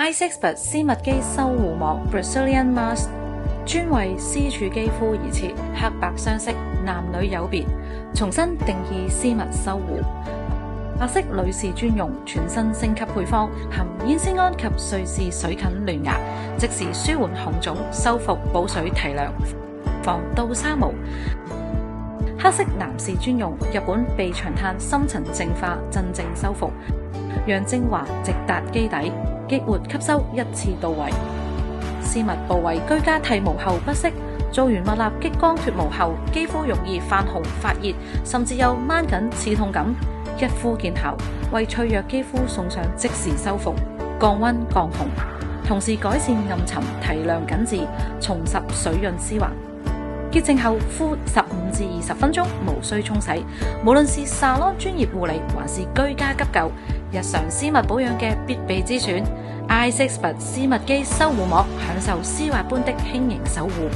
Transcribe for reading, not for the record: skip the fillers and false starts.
iSexpert 絲襪肌修護膜 Brazilian Mask 專為 C 處肌膚而設，黑白雙色，男女有別，重新定義絲襪修護。白色女士專用，全新升級配方，含煙酰胺及瑞士水芹嫩芽，即時舒緩紅腫、修復、補水提亮，防倒沙毛。黑色男士專用，日本避長炭深層淨化，真正修復，讓精華直達肌底，激活吸收一次到位。絲襪部位居家剃毛後不適，做完蜜蠟激光脫毛後，肌膚容易泛紅發熱，甚至有掹緊刺痛感。一敷見效，為脆弱肌膚送上即時修復、降溫降紅，同時改善暗沉、提亮緊緻，重拾水潤絲滑。潔淨後敷15至20分鐘，無需沖洗。無論是沙龍專業護理，還是居家急救，日常絲襪保養嘅必備之選。iSexpert 絲襪肌修護膜，享受絲滑般的輕盈守護，